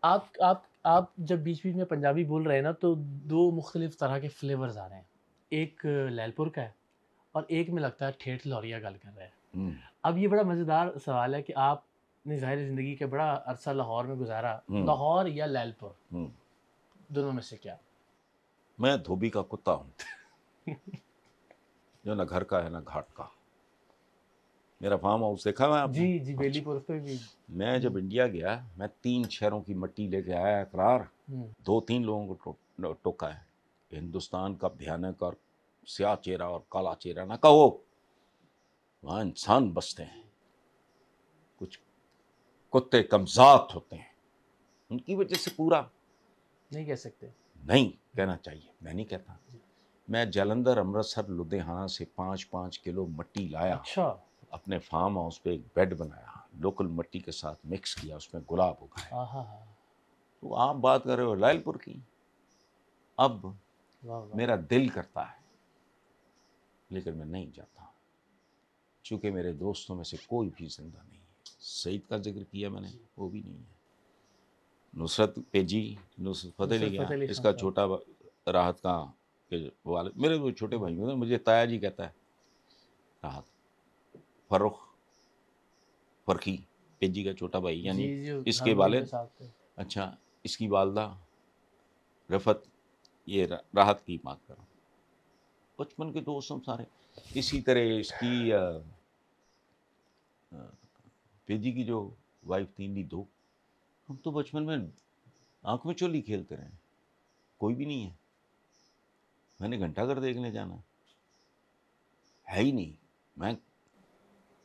آپ جب بیچ بیچ میں پنجابی بول رہے ہیں نا تو دو مختلف طرح کے فلیورز آ رہے ہیں. ایک لیل پور کا ہے اور ایک میں لگتا ہے ٹھیٹھ لوریا گل کر رہے ہیں. اب یہ بڑا مزیدار سوال ہے کہ آپ نے ظاہر زندگی کے بڑا عرصہ لاہور میں گزارا, لاہور یا لیل پور, دونوں میں سے کیا؟ میں دھوبی کا کتا ہوں جو نہ گھر کا ہے نہ گھاٹ کا. میرا فارم ہاؤس دیکھا میں آپ نے؟ جی بیلی پور پہ بھی. میں جب انڈیا گیا میں 3 شہروں کی مٹی لے کے آیا اقرار, 2-3 لوگوں کو ٹوکا ہے. ہندوستان کا بھیانک اور سیاہ چہرہ اور کالا چہرہ نہ کہو, وہاں انسان بستے ہیں, کچھ کتے کمزات ہوتے ہیں, ان کی وجہ سے پورا نہیں کہہ سکتے, نہیں کہنا چاہیے. میں نہیں کہتا. میں جلندھر, امرتسر, لدھیانہ سے 5-5 کلو مٹی لایا. اچھا, اپنے فارم ہاؤس پہ ایک بیڈ بنایا, لوکل مٹی کے ساتھ مکس کیا, اس میں گلاب اگائے. تو آپ بات کر رہے ہو لائل پور کی. اب میرا دل کرتا ہے لیکن میں نہیں جاتا, چونکہ میرے دوستوں میں سے کوئی بھی زندہ نہیں ہے. سعید کا ذکر کیا میں نے, وہ بھی نہیں ہے. نصرت پیجی, نصرت فتح علی گیا, اس کا چھوٹا راحت کا والد, میرے وہ چھوٹے بھائی ہیں, مجھے تایا جی کہتا ہے راحت. فروخ فرقی پیجی کا چھوٹا بھائی, یعنی اس کے والد. اچھا, اس کی والدہ رفت, یہ راحت کی بات کر رہا ہوں. بچپن کے دوست ہم سارے. اسی طرح اس کی پیجی کی جو وائف تھی, نہیں 2, ہم تو بچپن میں آنکھ میں چولی کھیلتے رہے. کوئی بھی نہیں ہے. میں نے گھنٹہ گھر دیکھنے جانا ہے ہی نہیں. میں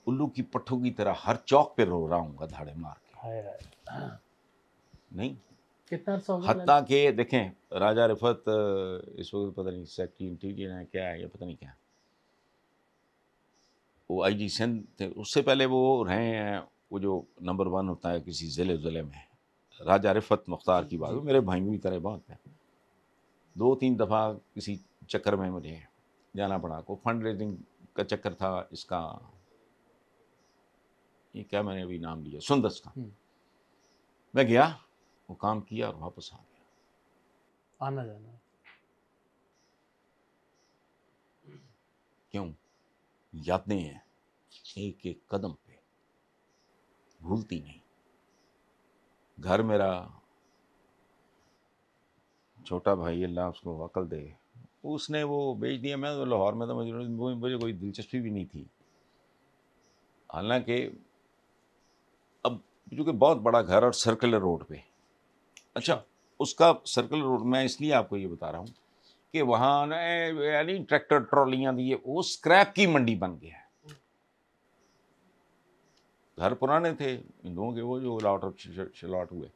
الو کی پٹھوں کی طرح ہر چوک پہ رو رہا ہوں گا دھاڑے مار کے. نہیں, کتنا عرصہ ہو گیا؟ حتیٰ کہ دیکھیں راجہ رفت اس وقت پتہ نہیں سیکٹری انٹیریئر ہے کیا ہے, یا پتہ نہیں کیا, وہ آئی جی سندھ تھے. اس سے پہلے وہ رہے ہیں وہ جو نمبر 1 ہوتا ہے کسی ضلع میں, راجہ رفت مختار کی بات. میرے بھائیوں کی طرح بات ہے. 2-3 دفعہ کسی چکر میں مجھے جانا پڑا. کو فنڈ ریزنگ کا چکر تھا اس کا, یہ کیا میں نے ابھی نام لیا, سندس کا. میں گیا, وہ کام کیا اور واپس آ گیا. آنا جانا کیوں؟ یادیں ہیں ایک ایک قدم پہ, بھولتی نہیں. گھر میرا چھوٹا بھائی, اللہ اس کو عقل دے, اس نے وہ بیچ دیا. میں تو لاہور میں تو مجھے کوئی دلچسپی بھی نہیں تھی. حالانکہ اب چونکہ بہت بڑا گھر اور سرکلر روڈ پہ. اچھا, اس کا سرکلر روڈ میں اس لیے آپ کو یہ بتا رہا ہوں کہ وہاں یعنی ٹریکٹر ٹرالیاں دی, وہ اسکریپ کی منڈی بن گیا ہے. گھر پرانے تھے ہندوؤں کے, وہ جو شلاٹ ہوئے,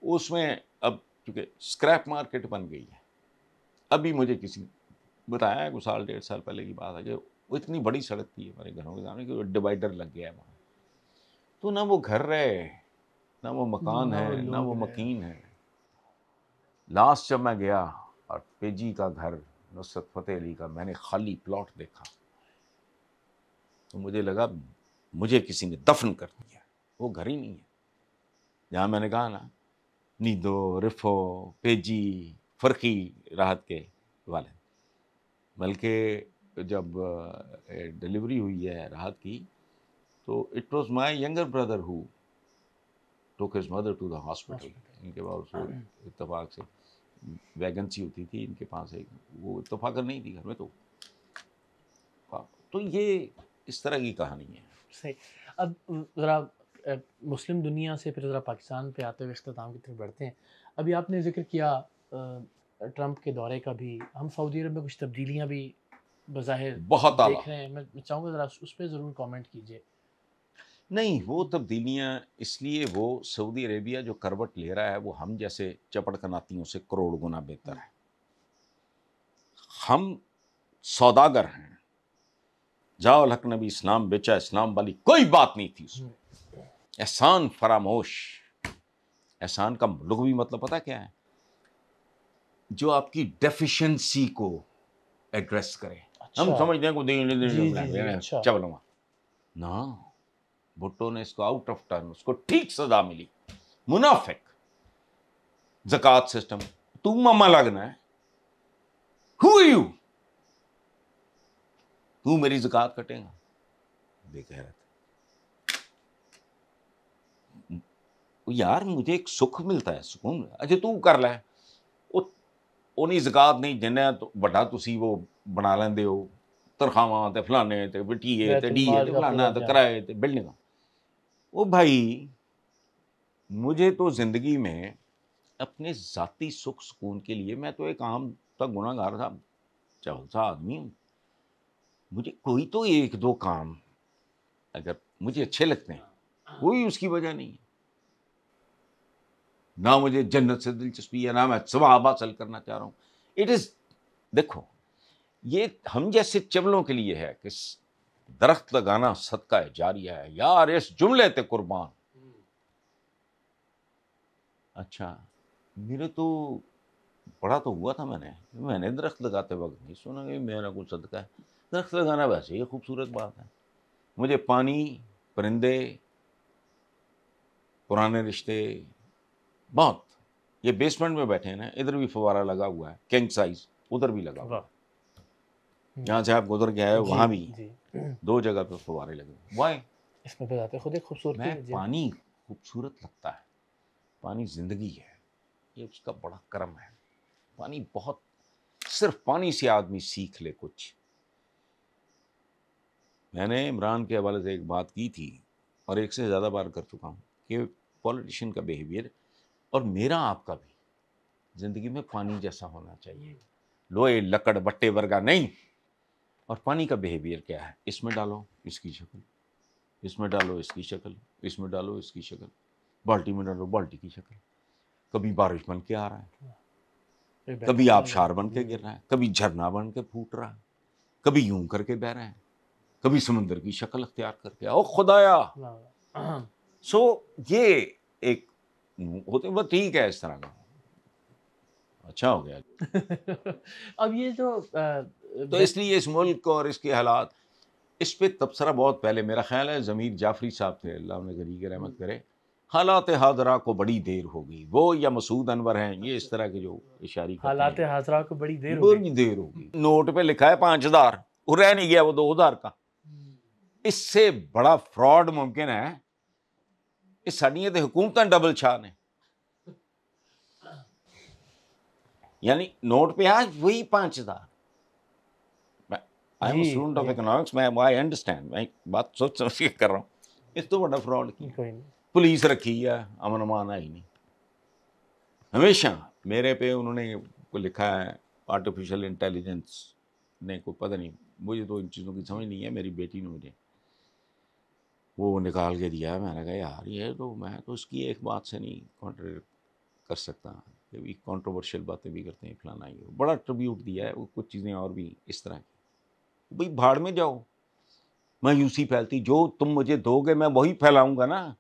اس میں اب چونکہ اسکریپ مارکیٹ بن گئی ہے. ابھی مجھے کسی نے بتایا, 1-1.5 سال پہلے کی بات ہے, کہ وہ اتنی بڑی سڑک تھی ہمارے گھروں کے سامنے کہ وہ ڈیوائڈر لگ گیا ہے وہاں. تو نہ وہ گھر رہے, نہ وہ مکان ہے, نہ وہ مکین ہے. لاسٹ جب میں گیا اور پیجی کا گھر, نصرت فتح علی کا, میں نے خالی پلاٹ دیکھا تو مجھے لگا مجھے کسی نے دفن کر دیا. وہ گھر ہی نہیں ہے جہاں میں نے کہا نا نیدو, رفو, پیجی, فرقی راحت کے والد. بلکہ جب ڈلیوری ہوئی ہے راحت کی تو it was my younger brother who took his mother to the hospital. ان کے پاس اتفاق سے ویگنسی ہوتی تھی ان کے پاس, ایک وہ اتفاق نہیں تھی گھر میں. تو یہ اس طرح کی کہانی ہے. صحیح. اب ذرا مسلم دنیا سے پھر ذرا پاکستان پہ آتے ہوئے اختتام کی طرف بڑھتے ہیں. ابھی آپ نے ذکر کیا ٹرمپ کے دورے کا بھی, ہم سعودی عرب میں کچھ تبدیلیاں بھی بظاہر بہت دیکھ رہے ہیں. میں چاہوں گا ذرا اس پہ ضرور کامنٹ کیجیے. نہیں, وہ تبدیلیاں اس لیے, وہ سعودی عربیہ جو کروٹ لے رہا ہے وہ ہم جیسے چپڑ کناتیوں سے کروڑ گنا بہتر ہے. ہم سوداگر ہیں. جاؤ الحق نبی اسلام بیچا, اسلام والی کوئی بات نہیں تھی اس میں. احسان فراموش. احسان کا لغوی مطلب پتہ کیا ہے؟ جو آپ کی ڈیفیشنسی کو ایڈریس کرے. ہم سمجھتے ہیں کہ چلو نا, بھٹو نے اس کو آؤٹ آف ٹرن, اس کو ٹھیک سزا ملی. منافق زکوٰۃ سسٹم. تو ماما لگنا ہے, who are you, تو میری زکوٰۃ کٹے گا. بے غیرت. یار مجھے ایک سکھ ملتا ہے, سکون. اچھا تو کر لے, وہ نہیں زکوٰۃ نہیں جنہیں تو بڑا تسی وہ بنا لیندے ہو تنخواہاں تے فلانے تے بٹیے تے ڈیے تے فلانا تے کرائے تے بلڈنگاں. او بھائی مجھے تو زندگی میں اپنے ذاتی سکھ سکون کے لیے, میں تو ایک عام تا گناہ گار تھا, چاول سا آدمی ہوں, مجھے کوئی تو ایک دو کام اگر مجھے اچھے لگتے ہیں, کوئی اس کی وجہ نہیں ہے. نہ مجھے جنت سے دلچسپی ہے, نہ میں ثواب حاصل کرنا چاہ رہا ہوں. اٹ از, دیکھو یہ ہم جیسے چبلوں کے لیے ہے کہ درخت لگانا صدقہ جاریہ ہے. یار اس جملے تے قربان. اچھا میرے تو بڑا تو ہوا تھا, میں نے درخت لگاتے وقت نہیں سنا کہ میرا کوئی صدقہ ہے. درخت لگانا ویسے ہی خوبصورت بات ہے. مجھے پانی, پرندے, پرانے رشتے بہت. یہ بیسمنٹ میں بیٹھے ہیں نا, ادھر بھی فوارہ لگا ہوا ہے کنگ سائز, ادھر بھی لگا ہوا ہے. جہاں سے آپ گزر کے آئے وہاں بھی 2 جگہ پہ فوارے لگے. وائی؟ اس میں بتاتے خود ایک خوبصورتی میں ہے. پانی خوبصورت لگتا ہے, پانی زندگی ہے, یہ اس کا بڑا کرم ہے. پانی بہت, صرف پانی سے آدمی سیکھ لے کچھ. میں نے عمران کے حوالے سے ایک بات کی تھی اور ایک سے زیادہ بار کر چکا ہوں کہ پولیٹیشین کا بیہیویئر اور میرا آپ کا بھی زندگی میں پانی جیسا ہونا چاہیے, لوہے لکڑ بٹے ورگا نہیں. اور پانی کا بیہیویئر کیا ہے, اس میں ڈالو اس کی شکل, اس میں ڈالو اس کی شکل, اس میں ڈالو اس کی شکل, بالٹی میں ڈالو بالٹی کی شکل. کبھی بارش بن کے آ رہا ہے, کبھی آبشار بن کے گر رہا ہے, کبھی جھرنا بن کے پھوٹ رہا ہے, کبھی یوں کر کے بہ رہے ہیں, کبھی سمندر کی شکل اختیار کر کے. او خدایا. سو یہ ایک ہوتے وہ ٹھیک ہے اس طرح کا, اچھا ہو گیا. اب یہ جو تو اس لیے اس ملک اور اس کے حالات, اس پہ تبصرہ بہت پہلے میرا خیال ہے ضمیر جعفری صاحب تھے, اللہ انہیں غریق رحمت کرے, حالات حاضرہ کو بڑی دیر ہوگی, وہ یا مسعود انور ہیں, یہ اس طرح کے جو اشاری کرتے ہیں, حالات حاضرہ کو بڑی دیر ہوگی. نوٹ پہ لکھا ہے 5000, وہ رہ نہیں گیا وہ 2000 کا. اس سے بڑا فراڈ ممکن ہے, اس ساڈیاں تے حکومتاں ڈبل چھا نے. یعنی نوٹ پہ آج وہی 5000. I am a student of economics, میں I understand, میں بات سوچ سمجھ کے کر رہا ہوں. اس تو بڑا فراڈ کی پولیس رکھی ہے, امن امان ہے ہی نہیں. ہمیشہ میرے پہ انہوں نے لکھا ہے آرٹیفیشل انٹیلیجنس نے, کوئی پتہ نہیں, مجھے تو ان چیزوں کی سمجھ نہیں ہے. میری بیٹی نے مجھے وہ نکال کے دیا ہے. میں نے کہا یار یہ تو, میں تو اس کی ایک بات سے نہیں کانٹریڈکٹ کر سکتا, کہ کانٹروورشل باتیں بھی کرتے ہیں فلانا. یہ بڑا ٹریبیوٹ دیا ہے, وہ کچھ چیزیں اور بھی اس طرح کی. بھئی بھاڑ میں جاؤ, مایوسی پھیلتی, جو تم مجھے دو گے میں وہی پھیلاؤں گا نا.